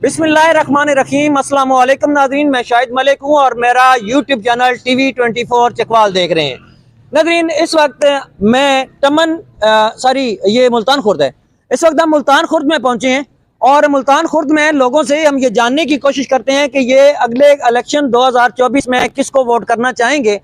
बिस्मिल्लाहिर्रहमानिर्रहीम। अस्सलाम वालेकुम नाज़रीन, मैं शाहिद मलिक हूँ और मेरा यूट्यूब चैनल TV24 चकवाल देख रहे हैं। नाज़रीन, इस वक्त मैं ये मुल्तान खुर्द है। इस वक्त हम मुल्तान खुर्द में पहुँचे हैं और मुल्तान खुर्द में लोगों से हम ये जानने की कोशिश करते हैं कि ये अगले इलेक्शन 2024 में किसको वोट करना चाहेंगे।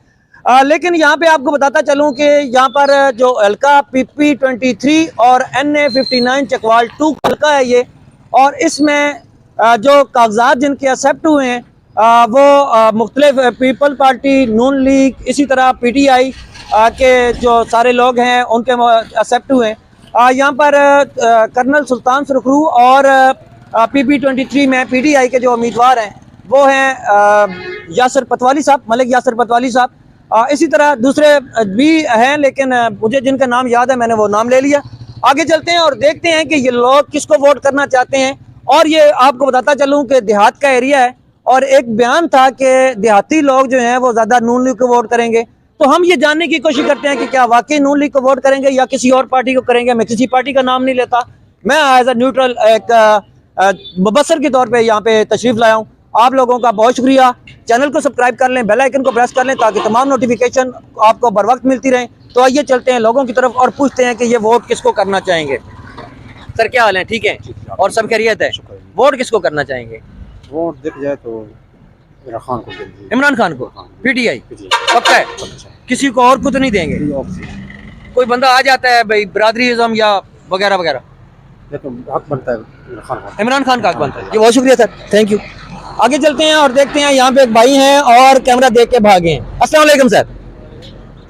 लेकिन यहाँ पे आपको बताता चलूँ कि यहाँ पर जो हल्का PP23 और NA59 चकवाल 2 हल्का है ये, और इसमें जो कागजात जिनके एक्सेप्ट हुए हैं वो मुख्तलिफ पीपल पार्टी, नून लीग, इसी तरह PTI के जो सारे लोग हैं उनके एक्सेप्ट हुए हैं। यहाँ पर कर्नल सुल्तान सुरखरू और PP23 में PTI के जो उम्मीदवार हैं वो हैं यासर पतवाली साहब, मलिक यासर पतवाली साहब। इसी तरह दूसरे भी हैं, लेकिन मुझे जिनका नाम याद है मैंने वो नाम ले लिया। आगे चलते हैं और देखते हैं कि ये लोग किसको वोट करना चाहते हैं। और ये आपको बताता चलूं कि देहात का एरिया है और एक बयान था कि देहाती लोग जो हैं वो ज़्यादा नून लीग को वोट करेंगे। तो हम ये जानने की कोशिश करते हैं कि क्या वाकई नून लीग को वोट करेंगे या किसी और पार्टी को करेंगे। मैं किसी पार्टी का नाम नहीं लेता, मैं एज ए न्यूट्रल एक मुबसर के तौर पर यहाँ पे तशरीफ़ लाया हूँ। आप लोगों का बहुत शुक्रिया। चैनल को सब्सक्राइब कर लें, बेल आइकन को प्रेस कर लें ताकि तमाम नोटिफिकेशन आपको बर वक्त मिलती रहें। तो आइए चलते हैं लोगों की तरफ और पूछते हैं कि ये वोट किसको करना चाहेंगे। सर क्या हाल है? ठीक है और सब खैरियत है? वोट किसको करना चाहेंगे? वोट दिख जाए तो इमरान खान को। PTI पक्का है? किसी को और को तो नहीं देंगे? कोई बंदा आ जाता है भाई बरादरीज़म या वगैरह वगैरह, हक बनता है इमरान खान का हक बनता है। ये बहुत शुक्रिया सर, थैंक यू। आगे चलते हैं और देखते हैं, यहाँ पे एक भाई हैं और कैमरा देख के भागे हैं। अस्सलाम वालेकुम सर।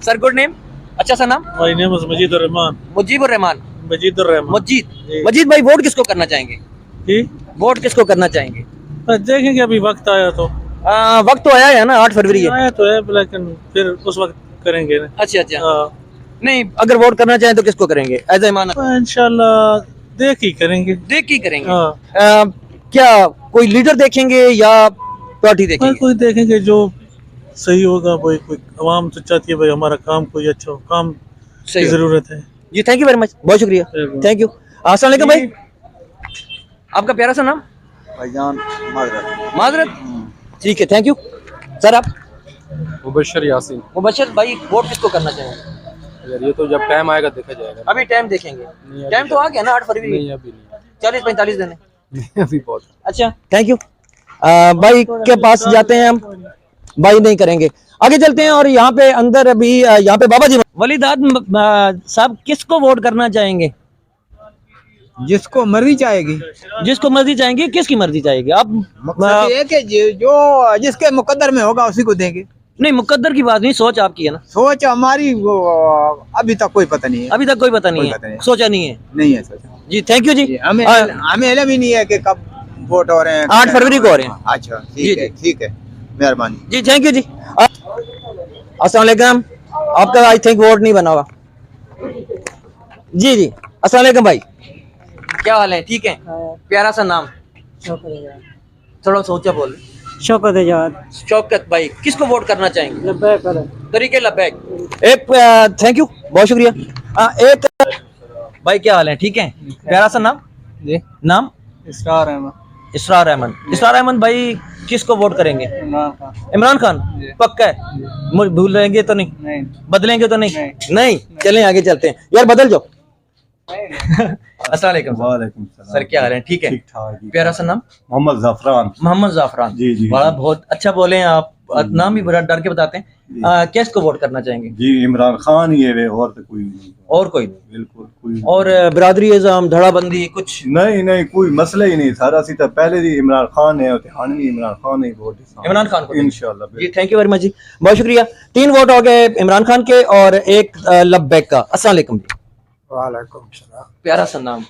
Sir good name? अच्छा सा नाम? My name is Mujibur Rahman. Mujibur Rahman. Majid Majid भाई वोट किसको करना चाहेंगे? जी वोट किसको करना चाहेंगे? देखेंगे, अभी वक्त आया तो वक्त तो आया है ना, 8 फरवरी है। आया तो है, लेकिन फिर उस वक्त करेंगे ना। अच्छा नहीं, अगर वोट करना चाहें तो किसको करेंगे एज ए इमानत? इंशाल्लाह देख ही करेंगे। क्या कोई लीडर देखेंगे या पार्टी देखेंगे? कोई देखेंगे जो सही होगा। कोई आवाम तो चाहती है भाई हमारा काम कोई अच्छा हो, काम की जरूरत है। जी थैंक यू वेरी मच, बहुत शुक्रिया, थैंक यू। अस्सलाम वालेकुम भाई, आपका प्यारा सा नाम? भाईजान माजरत। ठीक है, थैंक यू। सर आप? मुबशर यासीन। मुबशर भाई वोट किसको करना चाहेंगे? यार ये तो जब टाइम आएगा देखा जाएगा। अभी टाइम देखेंगे? टाइम तो आ गया ना, 8 फरवरी। नहीं अभी नहीं, 40-45 दिन है अभी बहुत। अच्छा थैंक यू। भाई के पास जाते हैं हम, भाई नहीं करेंगे। आगे चलते हैं और यहाँ पे अंदर अभी यहाँ पे बाबा जी वलीदाद साहब किसको वोट करना चाहेंगे? जिसको मर्जी चाहेगी। जिसको मर्जी चाहेंगे? किसकी मर्जी चाहेगी आप? मकसद ये है कि जो जिसके मुकद्दर में होगा उसी को देंगे। नहीं, मुकद्दर की बात नहीं, सोच आपकी है ना। सोच हमारी वो अभी तक कोई पता नहीं है। अभी तक कोई पता नहीं है, सोचा नहीं है। नहीं है सोचा जी। थैंक यू जी। हमें इल्म ही नहीं है कि कब वोट हो रहे हैं। 8 फरवरी को हो रहे हैं। अच्छा ठीक है, मेहरबानी जी, थैंक यू जी। अस्सलाम वालेकुम। आपका आई थिंक वोट नहीं बना हुआ। जी अस्सलाम वालेकुम भाई, क्या हाल है? ठीक है, प्यारा सा नाम? थोड़ा सोचा बोल। शौकत आजाद। शौकत भाई किसको वोट करना चाहेंगे? लब्बैक। तरीके लब्बैक। एक थैंक यू, बहुत शुक्रिया। एक भाई क्या हाल है? ठीक है, प्यारा सा नाम? जी नाम? इसरार अहमद। इसरार अहमद। इसरार अहमद भाई किसको वोट करेंगे? इमरान खान पक्का है? भूलेंगे तो नहीं? बदलेंगे तो नहीं? नहीं। चलें आगे चलते हैं। यार बदल जाओ। अस्सलाम वालेकुम। वालेकुम सलाम। सर क्या हाल है? ठीक है, ठीक ठाक। प्यारा सा नाम? मोहम्मद ज़ाफ़रान। मोहम्मद ज़ाफ़रान। जी बड़ा बहुत अच्छा बोले हैं आप, नाम भी बड़ा डर के बताते हैं। किसको वोट करना चाहेंगे? जी इमरान खान ही है, और तो कोई नहीं। और कोई नहीं? बिल्कुल कोई। और बरादरी इज़्ज़ाम, धड़ाबंदी कुछ नहीं कोई मसला ही नहीं। सारा सीधा पहले भी इमरान खान है, इमरान खान है वोट इमरान खान को इंशाल्लाह। जी थैंक यू वेरी मच जी, बहुत शुक्रिया। 3 वोट हो गए इमरान खान के और एक लब्बैक का। अस्सलाम वालेकुम जी। वालेकुम सलाम। प्यारा सा नाम?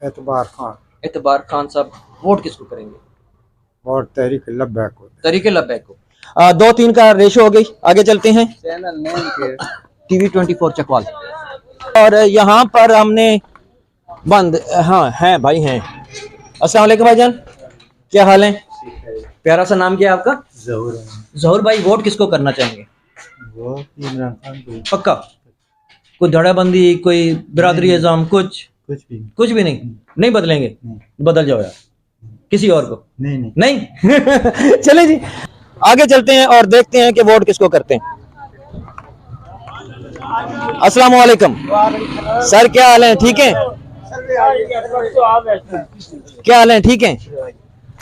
एतबार खान। एतबार खान साहब वोट किसको करेंगे? वोट तहरीक लब्बैक को। तरीके लब्बैक को। 2-3 का रेशो हो गई। आगे चलते हैं। चैनल नेम के TV24 चकवाल। और यहाँ पर हमने बंद, हाँ हैं भाई हैं। अस्सलाम वालेकुम भाईजान, क्या हाल है? प्यारा सा नाम क्या है आपका? जहूर भाई वोट किसको करना चाहेंगे? वो इमरान खान को पक्का? कोई धड़ाबंदी, कोई बरादरी इज़्ज़ाम, कुछ कुछ भी नहीं बदलेंगे? बदल जाओ यार। किसी और को? नहीं नहीं नहीं चले जी आगे चलते हैं और देखते हैं कि वोट किसको करते हैं। अस्सलाम वालेकुम सर, क्या हाल है? ठीक है, क्या हाल है? ठीक है।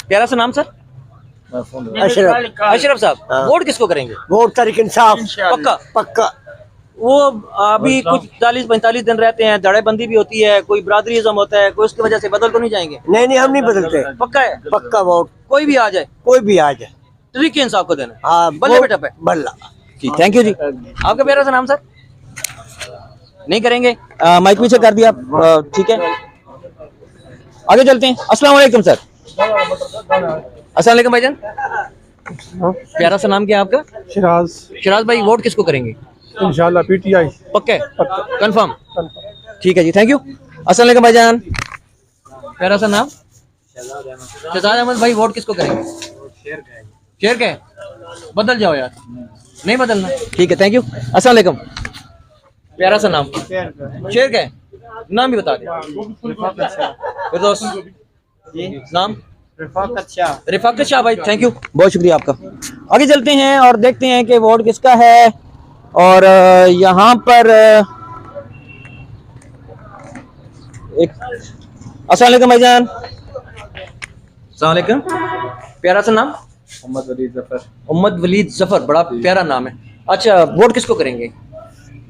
प्यारा सा नाम सर? अशरफ। अशरफ साहब, वोट किसको करेंगे? वोट तरीक इंसाफ पक्का? पक्का। वो अभी कुछ 40-45 दिन रहते हैं, धड़ेबंदी भी होती है, कोई बरादरीज़म होता है, कोई उसकी वजह से बदल तो नहीं जाएंगे? नहीं हम नहीं बदलते, पक्का है? पक्का वोट कोई भी आ जाए, कोई भी आ जाए। तरीके इंसाफ को देना है। हाँ बल्ले बेटा पे बल्ला। जी, थैंक यू जी। आपका प्यारा सा नाम सर? नहीं करेंगे? माइक पीछे कर दिया, ठीक है, आगे चलते हैं। अस्सलाम वालेकुम सर। अस्सलाम वालेकुम भाईजान, प्यारा सा नाम क्या है आपका? शिराज शिराज भाई, वोट किसको करेंगे? इंशाल्लाह पीटीआई। पक्के? कंफर्म? ठीक है जी, थैंक यू। अस्सलाम वालेकुम भाईजान, प्यारा सा नाम? शहजाद अहमद भाई, वोट किसको करेंगे? शेर का है? बदल जाओ यार, नहीं बदलना, ठीक है, थैंक यू। अस्सलाम वालेकुम, प्यारा सा नाम? शेर का है, नाम भी बता दे। फिरदौस जी, नाम? रिफाकत शाह भाई, थैंक यू, बहुत शुक्रिया आपका। आगे चलते हैं और देखते हैं कि वोट किसका है। और यहाँ पर एक अस्सलाम वालेकुम भाईजान। अस्सलाम वालेकुम, प्यारा सा नाम? मोहम्मद वलीद जफर। मोहम्मद वलीद जफर, बड़ा प्यारा नाम है। अच्छा, वोट किसको करेंगे?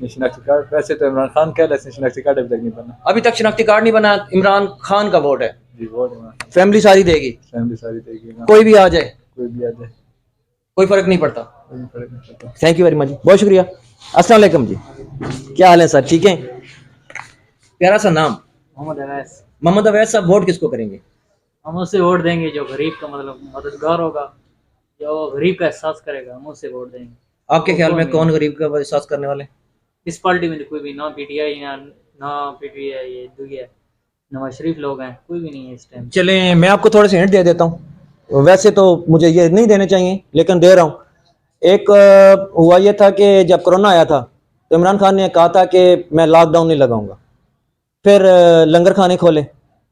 शनाख्ती कार्ड वैसे तो इमरान खान कह रहे, शनाख्ती कार्ड अभी तक नहीं बना। अभी तक शनाख्ती कार्ड नहीं बना, इमरान खान का वोट है जी, वोट इमरान फैमिली सारी देगी, फैमिली सारी देगी ना, कोई भी आ जाए, कोई भी आ जाए, कोई फर्क नहीं पड़ता। कोई फर्क नहीं पड़ता। थैंक यू वेरी मच, बहुत शुक्रिया। अस्सलाम वालेकुम जी, क्या हाल है सर? ठीक है, प्यारा सा नाम? मोहम्मद अवैस। मोहम्मद अवैस साहब, वोट किसको करेंगे? हम उससे वोट देंगे जो गरीब का मतलब मददगार होगा, जो गरीब का एहसास करेगा, हम उससे वोट देंगे। आपके ख्याल में कौन गरीब का एहसास करने वाले? इस पार्टी में तो कोई भी ना पीटीआई ना पीटीआई, ये दुनिया नवाज शरीफ लोग हैं, कोई भी नहीं है इस टाइम। चले, मैं आपको थोड़े से हिंट दे देता हूँ, वैसे तो मुझे ये नहीं देने चाहिए लेकिन दे रहा हूँ। एक हुआ ये था कि जब कोरोना आया था तो इमरान खान ने कहा था कि मैं लॉकडाउन नहीं लगाऊंगा, फिर लंगर खाने खोले,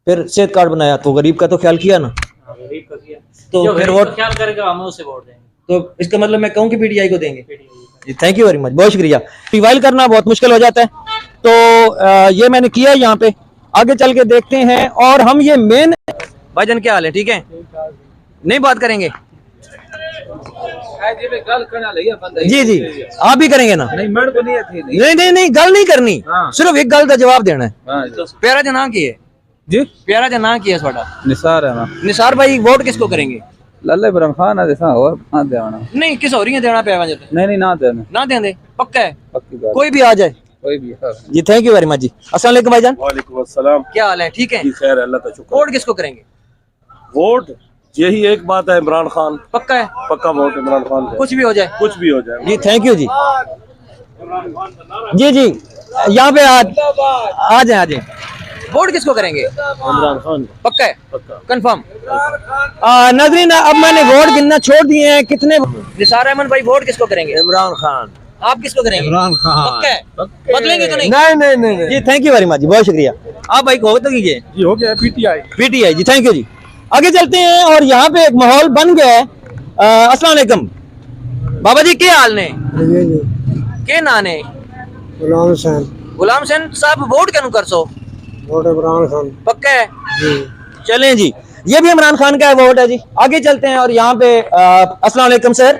फिर सेहत कार्ड बनाया, तो गरीब का तो ख्याल किया ना, गरीब का किया, तो जो फिर गरीब वोट, का ख्याल करेगा हम उससे वोट देंगे। तो इसका मतलब मैं कहूँ कि पीटीआई को देंगे? PTI। Thank you very much, बहुत शुक्रिया। रिवाइल करना बहुत मुश्किल हो जाता है, तो ये मैंने किया यहाँ पे। आगे चल के देखते हैं और हम ये मेन भाईजान, क्या हाल है? ठीक है, नहीं बात करेंगे? जी जी, आप भी करेंगे ना? नहीं गल नहीं करनी, सिर्फ एक गल का जवाब देना है। प्यारा जना की है जी? प्यारा जना की है थोड़ा? निसार है ना, निसार भाई, वोट किसको करेंगे? लल्ले इमरान खान है जैसा और ना देना, नहीं किस हो रही है देना पे नहीं ना देना, ना देंगे, पक्का है? पक्की बात, कोई भी आ जाए? कोई भी है जी, थैंक यू वेरी मच जी। अस्सलाम वालेकुम भाईजान, वालेकुम अस्सलाम। क्या हाल है? ठीक है, जी खैर, अल्लाह का शुक्र। वोट किसको करेंगे? वोट यही एक बात है, इमरान खान। पक्का है? पक्का वोट इमरान खान का। कुछ भी हो जाए? कुछ भी हो जाए जी, थैंक यू जी। जी यहाँ पे आ जाए। वोट किसको करेंगे? इमरान खान। पक्का है? पक्का। कंफर्म? नाज़रीन, अब मैंने वोट गिनना छोड़ दिए हैं। कितने? निसार अहमद भाई, वोट किसको करेंगे? इमरान खान। आप किसको करेंगे? इमरान खान। पक्का है? बदलेंगे तो नहीं? नहीं जी, थैंक यू वेरी मच जी, बहुत शुक्रिया। आप भाई को तो कीजिए। जी हो गया पीटीआई जी, थैंक यू जी। आगे चलते हैं और यहाँ पे एक माहौल बन गया है। अस्सलाम वालेकुम बाबा जी, क्या हाल ने? के ना ने? गुलाम हुसैन। गुलाम हुसैन साहब, वोट क्या कर सो? वोट इमरान खान। पक्का है? चलें जी, ये भी इमरान खान का वोट है जी। आगे चलते हैं और यहाँ पे अस्सलाम वालेकुम सर।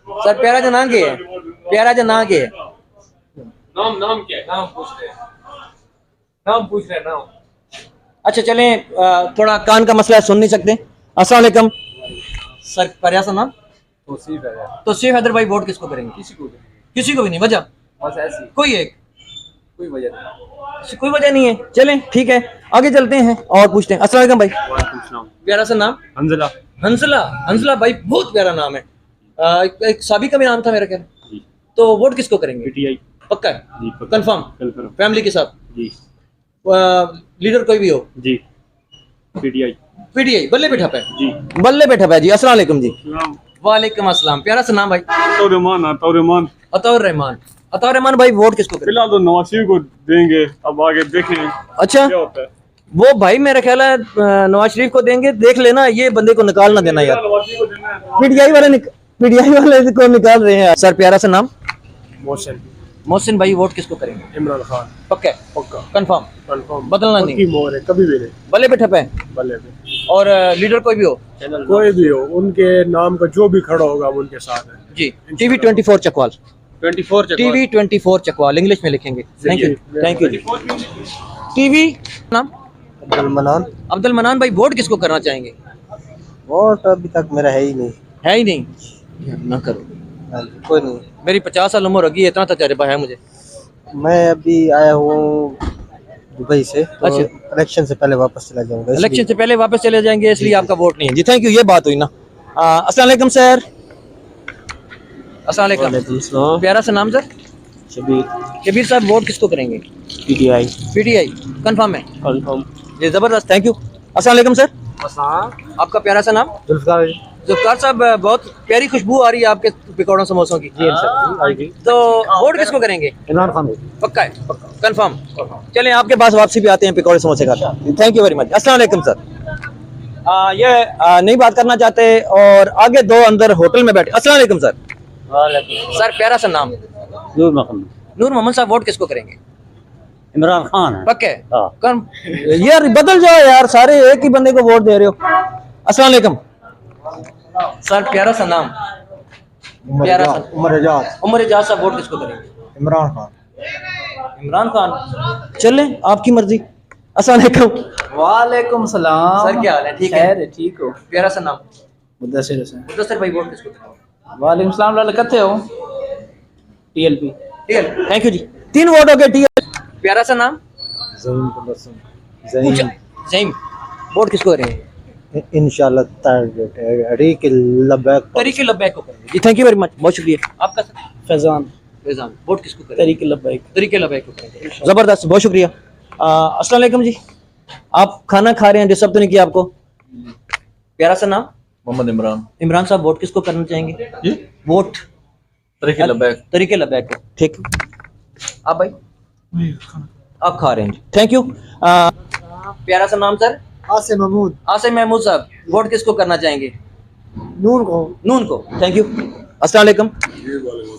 सर, प्यारा जना के है? प्यारा जना के है? नाम क्या है? नाम पूछ रहे नाम। अच्छा चलें, थोड़ा कान का मसला है, सुन नहीं सकते। अस्सलाम वालेकुम सर, प्यारा सा नाम? तो सेफ हैदर भाई, वोट किसको करेंगे? किसी को भी नहीं, वजह? बस ऐसी कोई एक? कोई वजह नहीं। कोई वजह नहीं है। चलें, ठीक है, आगे चलते हैं और पूछते हैं। अस्सलाम वालेकुम भाई, प्यारा सा नाम? हंजला। हंसला भाई, बहुत प्यारा नाम है। एक साबी का भी नाम था मेरा ख्याल। तो वोट किसको करेंगे? पीटीआई। पक्का है? जी पक्का। कंफर्म? फैमिली के साथ? जी। लीडर कोई भी हो? जी पीटीआई। पीटीआई, बल्ले पे ठप है जी। बल्ले पे ठप है जी। अस्सलाम वालेकुम जी। वालेकुम अस्सलाम, प्यारा सा नाम भाई? अतौर रहमान भाई, वोट किसको करेंगे? फिलहाल तो नवाज शरीफ को देंगे, अब आगे देखें अच्छा, क्या होता है। वो भाई मेरा ख्याल है नवाज शरीफ को देंगे, देख लेना, ये बंदे को निकाल ना देना यार। पीटीआई वाले को निकाल रहे हैं सर। प्यारा सा नाम मोहसिन। मोहसिन भाई, वोट किसको करेंगे? इमरान खान। पक्का? पक्का कंफर्म? कंफर्म, बदलना नहीं? मोहर है, कभी भी नहीं। बल्ले पे ठप है? बल्ले पे। और लीडर कोई भी हो? कोई भी हो, उनके नाम का जो भी खड़ा होगा वो उनके साथ है जी। TV 24 Chakwal. 24 TV 24 Chakwal, English में लिखेंगे। थैंक यू, थैंक यू जी। टीवी नाम अब्दुल मनान। अब्दुल मनान भाई, वोट किसको करना चाहेंगे? वोट अभी तक मेरा है ही नहीं। है ही नहीं? ना करो, कोई नहीं। मेरी 50 साल उम्र होगी, इतना तजर्बा है मुझे। मैं अभी आया हूँ दुबई से, तो अच्छा। इलेक्शन से पहले वापस चला जाऊंगा। इलेक्शन से पहले वापस चले जाएंगे, इसलिए आपका वोट नहीं है जी। थैंक यू, ये बात हुई ना। अस्सलाम वालेकुम सर। अस्सलाम वालेकुम। प्यारा सा नाम सर? शबीर। शबीर साहब, वोट किसको करेंगे? पीटीआई। पीटीआई कंफर्म है? कंफर्म। ये जबरदस्त, थैंक यू। अस्सलाम वालेकुम सर। आपका प्यारा सा नाम? जुल्फकार। जुल्फकार साहब, बहुत प्यारी खुशबू आ रही है आपके पकौड़ों समोसों की। तो वोट किसको करेंगे? इमरान खान। पक्का है? कंफर्म? चलें, आपके पास वापसी भी आते हैं पकौड़े समोसे का। Thank you very much. अस्सलाम वालेकुम सर। ये नहीं बात करना चाहते और आगे दो अंदर होटल में बैठे। अस्सलाम वालेकुम सर। सर, प्यारा सा नाम? नूर मोहम्मद। नूर मोहम्मद साहब, वोट किसको करेंगे? इमरान खान है। पक्के? यार बदल जाओ यार, सारे एक ही बंदे को वोट दे रहे हो। अस्सलाम वालेकुम सर। प्यारा सा नाम? प्यारा सा उमर एजाज। उमर एजाज साहब, वोट किसको करेंगे? इमरान खान। इमरान खान। चलें, आपकी मर्जी। अस्सलाम वालेकुम। वालेकुम सलाम। सर, क्या हाल है? ठीक है? ठीक हो? प्यारा सा नाम? मुद्दसिर हुसैन। मुदस्सिर भाई, वोट किसको करेंगे? वालेकुम सलाम। लाल कत्ते हो? TLP. TL. Thank you ji. 3 vote हो गए टीएल। प्यारा सा नाम? ज़हीम। वोट किसको करेंगे? इंशाल्लाह तरीके लबैक। तरीके लब्बैक को करेंगे जी। थैंक यू वेरी मच, बहुत शुक्रिया। आपका सर? फैजान। फैजान, वोट किसको करेंगे? तरीके लब्बैक। तरीके लब्बैक को करेंगे। जबरदस्त, बहुत शुक्रिया। अस्सलाम वालेकुम जी। आप खाना खा रहे हैं, डिस्टर्ब तो नहीं किया आपको? प्यारा सा नाम? मोहम्मद इमरान। इमरान साहब, वोट किसको करना चाहेंगे? जी, वोट तरीके लबैक। तरीके लब्बैक को। ठीक। आप भाई? आप खा रहे हैं जी। Thank you. प्यारा सा नाम सर? आसिम महमूद। आसिम महमूद साहब, वोट किसको करना चाहेंगे? नून को। नून को। Thank you. अस्सलाम वालेकुम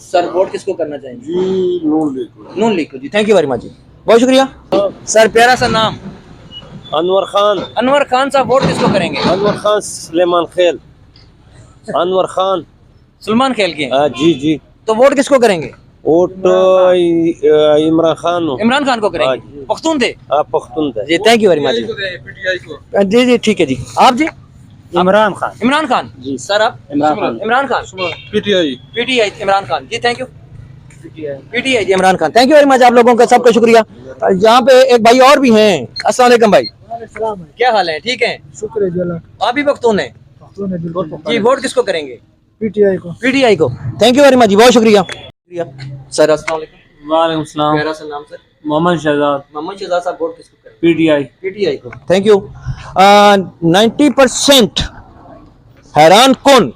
सर, वोट किसको करना चाहेंगे? जी नून लीग। नून लीग को जी। थैंक यू वेरी मच जी, बहुत शुक्रिया सर। प्यारा सा नाम? अनवर खान। अनवर खान साहब, वोट किसको करेंगे? अनवर खान सुलेमान खेल। अनवर खान सलमान खेल के? जी जी। तो वोट किसको करेंगे? वोट इमरान खान। इमरान खान को करेंगे? पख्तून थे? पख्तून थे जी। थैंक यू वेरी मच जी। जी ठीक है जी। आप जी? इमरान खान। इमरान खान जी। सर आप? Imran Khan. Imran Khan. PTI. PTI Imran Khan ji. Thank you. PTI ji Imran Khan. Thank you very much, आप लोगों का सबका शुक्रिया। यहाँ पे एक भाई और भी हैं। अस्सलाम वालेकुम भाई, क्या हाल है? ठीक है, शुक्र है। आप भी पख्तून हैं जी। वोट किसको करेंगे? पीटीआई को। पीटीआई को। थैंक यू वेरी मच जी, बहुत शुक्रिया सर। अस्सलाम वालेकुम। वालेकुम सलाम। प्यारा सा नाम सर? मोहम्मद शहजाद। मोहम्मद शहजाद साहब, वोट किसको करेंगे? पीटीआई। पीटीआई को। Thank you. 90% हैरान कौन?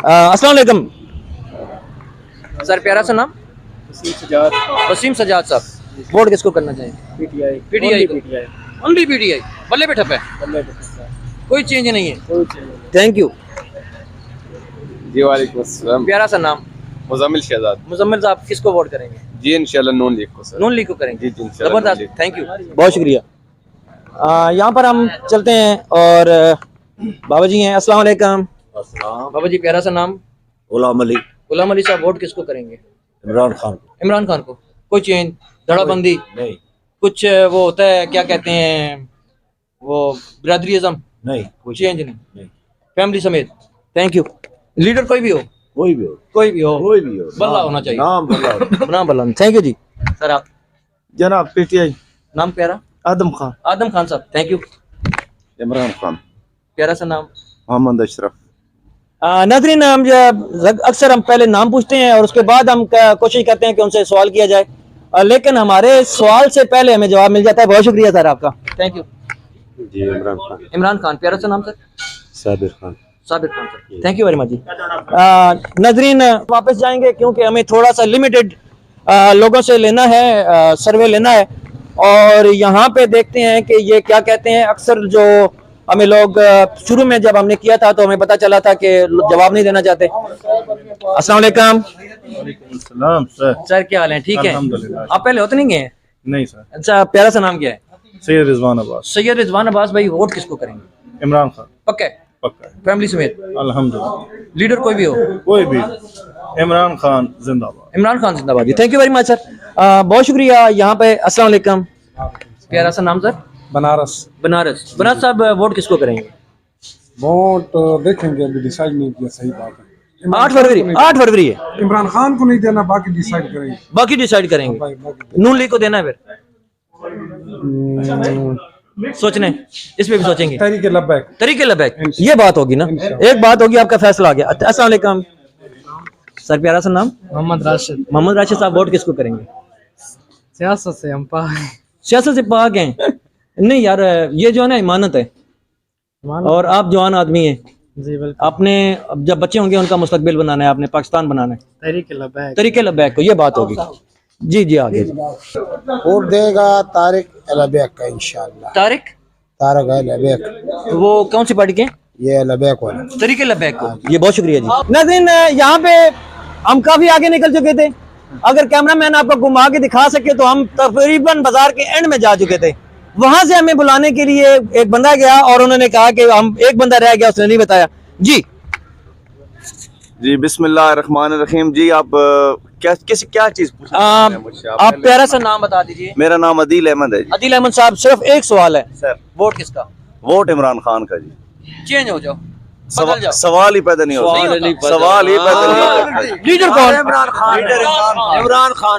अस्सलाम वालेकुम सर। प्यारा सा नाम? वसीम सजाद साहब, वोट किसको करना चाहिए? पीटीआई। पीटीआई को। Only PTI. बल्ले पे ठप है, कोई चेंज नहीं है। थैंक यू जी। वालेकुम अस्सलाम। प्यारा सा नाम? मुजम्मिल शहजाद। मुजम्मिल साहब, किसको वोट करेंगे? जी इंशाल्लाह नून लीग को सर। नून लीग को करेंगे जी इंशाल्लाह। जबरदस्त, थैंक यू, बहुत शुक्रिया। यहाँ पर हम चलते हैं और बाबा जी हैं। अस्सलाम वालेकुम बाबा जी। प्यारा सा नाम? गुलाम अली। गुलाम अली साहब, वोट किसको करेंगे? इमरान खान। इमरान खान को। कोई चेंज, धड़ाबंदी नहीं, कुछ वो होता है, क्या कहते हैं वो, बिरादरीज़म? नहीं, चेंज नहीं, फैमिली समेत। Thank you. लीडर कोई भी हो? कोई भी हो, कोई भी हो, कोई भी हो, बल्ला होना चाहिए। नाम बल्ला। नाम बल्ला। Thank you ji. सर आप? जनाब पीटीआई। नाम प्यारा? आदम खान। आदम खान साहब, थैंक यू। इमरान खान। प्यारा सा नाम? मोहम्मद अशरफ। नाज़रीन, हम अक्सर हम पहले नाम पूछते हैं और उसके बाद हम कोशिश करते हैं कि उनसे सवाल किया जाए, लेकिन हमारे सवाल से पहले हमें जवाब मिल जाता है। बहुत शुक्रिया सर आपका, थैंक यू जी। इमरान खान। इमरान खान। प्यारा सा नाम sir? Sabir Khan. Sabir Khan sir, thank you very much जी। नाज़रीन, वापस जाएंगे क्योंकि हमें थोड़ा सा लिमिटेड लोगों से लेना है, सर्वे लेना है। और यहाँ पे देखते हैं कि ये क्या कहते हैं। अक्सर जो हमें लोग शुरू में जब हमने किया था तो हमें पता चला था कि जवाब नहीं देना चाहते। अस्सलाम वालेकुम। सलाम सर। सर क्या हाल है? ठीक है। अल्हम्दुलिल्लाह। आप पहले होते नहीं गए? नहीं सर। अच्छा, प्यारा सा नाम क्या है? सैयद रिजवान अब्बास। सैयद रिजवान अब्बास भाई, वोट किसको करेंगे? इमरान खान। पक्का? पक्का। फैमिली समेत? अल्हम्दुलिल्लाह। लीडर कोई भी हो? कोई भी। इमरान खान जिंदाबाद। इमरान खान जिंदाबाद जी। Thank you very much sir, बहुत शुक्रिया। यहाँ पे अस्सलाम वालेकुम। प्यारा सा नाम सर? बनारस। बनारस। बनारस साहब, वोट किसको करेंगे? वोट देखेंगे, अभी डिसाइड नहीं किया। सही बात है। 8 फरवरी। 8 फरवरी है। इमरान खान को नहीं देना, बाकी डिसाइड करेंगे। बाकी डिसाइड करेंगे। नून लीग को देना है फिर? सोचने इस पे भी सोचेंगे। तरीके लब्बैक। तरीके लबैक, ये बात होगी ना। एक बात होगी, आपका फैसला आ गया। अस्सलाम वालेकुम सर, प्यारा सा नाम? मोहम्मद राशिद। मोहम्मद राशिद साहब, वोट किसको करेंगे? सियासत से हम सियासत से पाक हैं? नहीं यार, ये जो है ना इमानत है, और आप जवान आदमी हैं। जी बिल्कुल। आपने जब बच्चे होंगे उनका मुस्तकबिल बनाना है, आपने पाकिस्तान बनाना है। तरीके लब्बैक। तरीके लबैक को, ये बात होगी। जी जी, आगे। वोट देगा तारिक लबैक का इंशाल्लाह। तारिक? तारिक लबैक। वो कौन सी पार्टी के? ये लबैक वाला। तरीके लबैक को। ये बहुत शुक्रिया जी। नाज़रीन, यहाँ पे हम काफी आगे निकल चुके थे। अगर कैमरामैन आपको घुमा के दिखा सके तो हम तकरीबन बाजार के एंड में जा चुके थे। वहां से हमें बुलाने के लिए एक बंदा गया और उन्होंने कहा कि हम एक बंदा रह गया, उसने नहीं बताया। जी बिस्मिल्लाहिर्रहमानिर्रहीम। जी आप क्या चीज आप प्यारा सा नाम बता दीजिए। मेरा नाम अदील अहमद है जी। अदील अहमद साहब, सिर्फ एक सवाल है सर, वोट किसका? वोट इमरान खान का जी। चेंज हो जाओ, बदल जाओ। सवाल ही पैदा नहीं होता। सवाल ही पैदा नहीं होता। लीडर कौन? इमरान खान।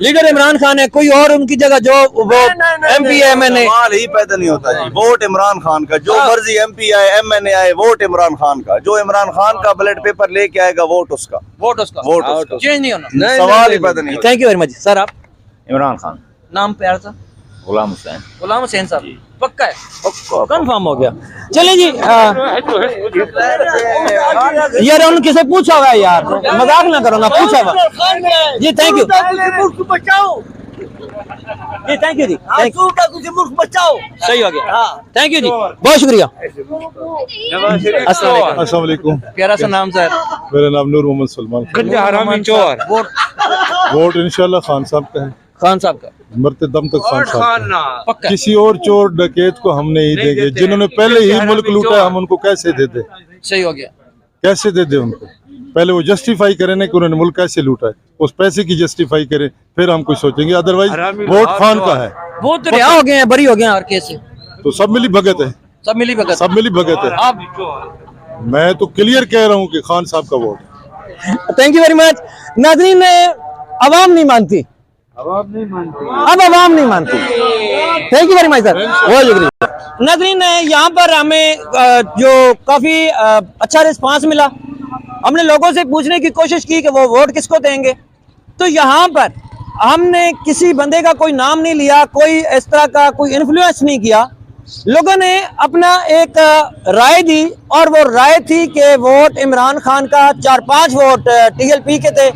लीडर इमरान खान है, कोई और उनकी जगह जो वो MP है MNA? सवाल ही पैदा नहीं होता जी। वोट इमरान खान का, जो मर्जी MP आए MNA आए, वोट इमरान खान का। जो इमरान खान का बैलेट पेपर लेके आएगा, वोट उसका। वोट उसका। वोट उसका। चेंज नहीं होना। सवाल ही पैदा नहीं। Thank you very much sir. आप? इमरान खान। नाम प्यारा सा? गुलाम हुसैन। गुलाम हुसैन साहब, पक्का है? कंफर्म हो गया। चलिए जी। यार उन किसे पूछा हुआ है यार, मजाक ना करो ना, पूछा हुआ जी। थैंक यू जी, थैंक यू जी, बचाओ। सही हो गया, थैंक यू जी, बहुत शुक्रिया। अस्सलाम वालेकुम। प्यारा सा नाम सर? मेरा नाम नूर मोहम्मद सलमान। वोट इंशाल्लाह खान साहब का है। खान साहब का? मरते दम तक खान साहब का। पक्का? किसी और चोर डकैत को हम नहीं देंगे। जिन्होंने पहले ही मुल्क लूटा है, हम उनको कैसे दे दे? सही हो गया। कैसे दे दे उनको? पहले वो जस्टिफाई करें ना कि उन्होंने मुल्क कैसे लूटा है, उस पैसे की जस्टिफाई करें, फिर हम कुछ सोचेंगे। अदरवाइज वोट खान का है। वो तो रिहा हो गए हैं, बरी हो गए हैं हर केस से। तो सब मिली भगत है। सब मिली भगत। सब मिली भगत है। आप? मैं तो क्लियर कह रहा हूँ कि खान साहब का vote. Thank you very much. नाज़रीन, अवाम नहीं मानती। अब अवाम नहीं मानती। Thank you very much sir, बहुत शुक्रिया। नाज़रीन, यहाँ पर हमें जो काफी अच्छा रिस्पांस मिला। हमने लोगों से पूछने की कोशिश की कि वो वोट किसको देंगे, तो यहाँ पर हमने किसी बंदे का कोई नाम नहीं लिया, कोई इस तरह का कोई इन्फ्लुएंस नहीं किया। लोगों ने अपना एक राय दी और वो राय थी कि वोट इमरान खान का, 4-5 वोट TLP के थे,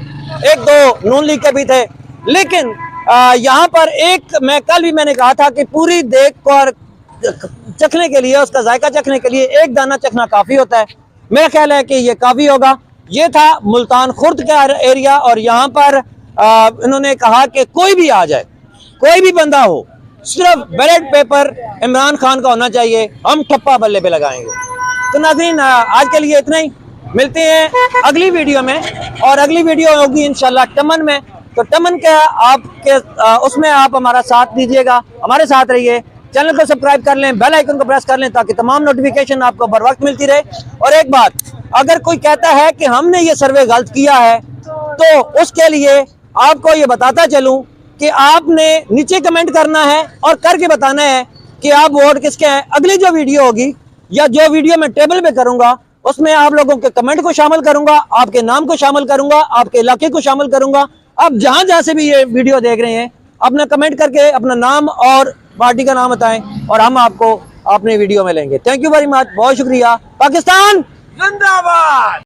1-2 नून लीग के भी थे। लेकिन यहाँ पर एक, मैंने कहा था कि पूरी देख को चखने के लिए, उसका जायका चखने के लिए एक दाना चखना काफ़ी होता है। मेरा ख्याल है कि ये काफ़ी होगा। ये था मुल्तान खुर्द का एरिया, और यहाँ पर इन्होंने कहा कि कोई भी आ जाए, कोई भी बंदा हो, सिर्फ बैलेट पेपर इमरान खान का होना चाहिए, हम ठप्पा बल्ले पे लगाएंगे। तो नाज़रीन, आज के लिए इतना ही। मिलते हैं अगली वीडियो में, और अगली वीडियो होगी इंशाल्लाह टमन में। तो टमन का आपके उसमें आप हमारा साथ दीजिएगा, हमारे साथ रहिए। चैनल को सब्सक्राइब कर लें, बेल आइकन को प्रेस कर लें, ताकि तमाम नोटिफिकेशन आपको बर वक्त मिलती रहे। और एक बात, अगर कोई कहता है कि हमने ये सर्वे गलत किया है, तो उसके लिए आपको ये बताता चलूं कि आपने नीचे कमेंट करना है और करके बताना है कि आप वोट किसके हैं। अगली जो वीडियो होगी या जो वीडियो मैं टेबल पे करूंगा, उसमें आप लोगों के कमेंट को शामिल करूंगा, आपके नाम को शामिल करूंगा, आपके इलाके को शामिल करूंगा। आप जहां से भी ये वीडियो देख रहे हैं, अपना कमेंट करके अपना नाम और पार्टी का नाम बताएं, और हम आपको अपने वीडियो में लेंगे। थैंक यू वेरी मच, बहुत शुक्रिया। पाकिस्तान जिंदाबाद।